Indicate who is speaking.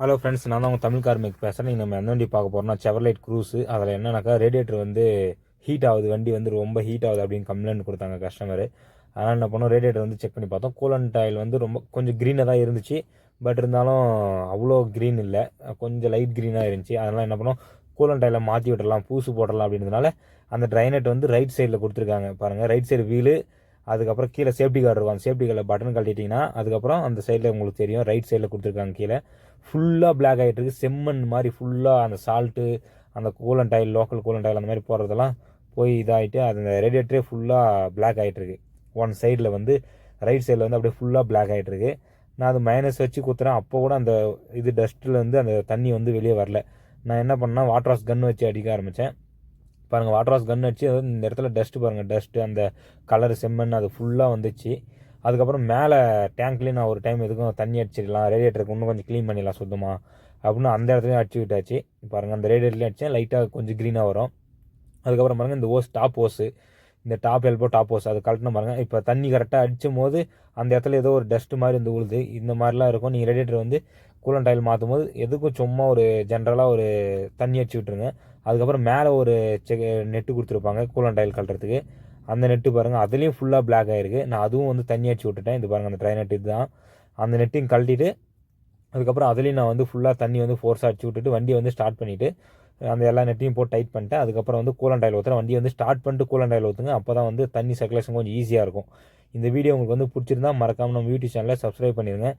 Speaker 1: Hello friends, நான் தான் உங்கள் தமிழ் கார்மிக் பேசுகிறேன். நீங்கள் நம்ம எந்த வண்டி பார்க்க போகிறோம்னா செவர்லைட் க்ரூஸு. அதில் என்னன்னாக்கா ரேடியேட்டர் வந்து ஹீட் ஆகுது, வண்டி வந்து ரொம்ப ஹீட் ஆகுது அப்படின்னு கம்ப்ளைண்ட் கொடுத்தாங்க கஸ்டமரு. அதனால் என்ன பண்ணோம், ரேடியேட்டர் வந்து செக் பண்ணி பார்த்தோம். கூலண்ட் ஆயில் வந்து ரொம்ப கொஞ்சம் க்ரீனாக தான் இருந்துச்சு. பட் இருந்தாலும் அவ்வளோ க்ரீன் இல்லை, கொஞ்சம் லைட் க்ரீனாக இருந்துச்சு. அதனால் என்ன பண்ணோம், கூலண்ட் ஆயிலை மாற்றி விட்டுடலாம், பூசு போடலாம் அப்படின்றதுனால அந்த ட்ரைனெட் வந்து ரைட் சைடில் கொடுத்துருக்காங்க பாருங்கள். ரைட் சைடு வீலு, அதுக்கப்புறம் கீழே சேஃப்டி கார்டு இருக்கும். அந்த சேஃப்டி கார்டில் பட்டன் கழட்டிட்டிங்கன்னா அதுக்கப்புறம் அந்த சைடில் உங்களுக்கு தெரியும், ரைட் சைடில் கொடுத்துருக்காங்க. கீழே ஃபுல்லாக பிளாக் ஆகிட்டு இருக்குது, செம்மண் மாதிரி ஃபுல்லாக அந்த சால்ட்டு, அந்த coolant oil, local coolant oil அந்த மாதிரி போடுறதெல்லாம் போய் இதாகிட்டு அந்த ரேடியேட்டரே ஃபுல்லாக பிளாக் ஆகிட்டுருக்கு. ஒன் சைடில் வந்து ரைட் சைடில் வந்து அப்படியே ஃபுல்லாக பிளாக் ஆகிட்டுருக்கு. நான் அது மைனஸ் வச்சு குத்துறேன், அப்போ கூட அந்த இது டஸ்ட்டில் வந்து அந்த தண்ணி வந்து வெளியே வரல. நான் என்ன பண்ணேன், வாட்டர் வாஷ் கன் வச்சு அடிக்க ஆரம்பித்தேன். பாருங்கள், வாட்டர் வாஷ் கன் வச்சு இந்த இடத்துல டஸ்ட்டு பாருங்கள், டஸ்ட்டு அந்த கலர் செம்மண் அது ஃபுல்லாக வந்துச்சு. அதுக்கப்புறம் மேலே டேங்க்லேயும் நான் ஒரு டைம் எதுக்கும் தண்ணி அடிச்சிடலாம், ரேடியேட்டருக்கு இன்னும் கொஞ்சம் க்ளீன் பண்ணிடலாம் சுத்தமாக அப்படின்னு அந்த இடத்துலையும் அடிச்சு விட்டாச்சு. பாருங்கள், அந்த ரேடியேட்டர்லேயும் அடித்தேன், லைட்டாக கொஞ்சம் க்ரீனாக வரும். அதுக்கப்புறம் பாருங்கள், இந்த ஓஸ் டாப் ஓஸு, இந்த டாப் எல்போ டாப் ஓஸ் அது கழட்டின பாருங்கள். இப்போ தண்ணி கரெக்டாக அடிச்சும் போது அந்த இடத்துல ஏதோ ஒரு டஸ்ட்டு மாதிரி வந்து உழுது, இந்த மாதிரிலாம் இருக்கும். நீங்கள் ரேடியேட்டர் வந்து கூலண்ட் ஆயில் மாற்றும் போது எதுக்கும் சும்மா ஒரு ஜென்ரலாக ஒரு தண்ணி அடிச்சு விட்ருங்க. அதுக்கப்புறம் மேலே ஒரு நெட்டு கொடுத்துருப்பாங்க கூலண்ட் ஆயில் கழட்டுறதுக்கு, அந்த நெட்டு பாருங்கள், அதுலேயும் ஃபுல்லாக பிளாக் ஆகிருக்கு. நான் அதுவும் வந்து தண்ணி அடிச்சு விட்டுட்டேன். இது பாருங்கள், அந்த ட்ரை நெட் இது தான். அந்த நெட்டையும் கழட்டிட்டு அதுக்கப்புறம் அதுலேயும் நான் வந்து ஃபுல்லாக தண்ணி வந்து ஃபோர்ஸாக அடிச்சு விட்டுட்டு வண்டியை வந்து ஸ்டார்ட் பண்ணிவிட்டு அந்த எல்லா நெட்டையும் போட்டு டைட் பண்ணிட்டேன். அதுக்கப்புறம் வந்து கூலண்ட் ஆயில் ஊற்றுறேன். வண்டியை வந்து ஸ்டார்ட் பண்ணிட்டு கூலண்ட் ஆயில் ஊற்றுங்க, அப்போ தான் வந்து தண்ணி சர்க்குலேஷன் கொஞ்சம் ஈஸியாக இருக்கும். இந்த வீடியோ உங்களுக்கு வந்து பிடிச்சிருந்தா மறக்காமல் நம்ம யூடியூப் சேனலை சப்ஸ்கிரைப் பண்ணிடுங்க.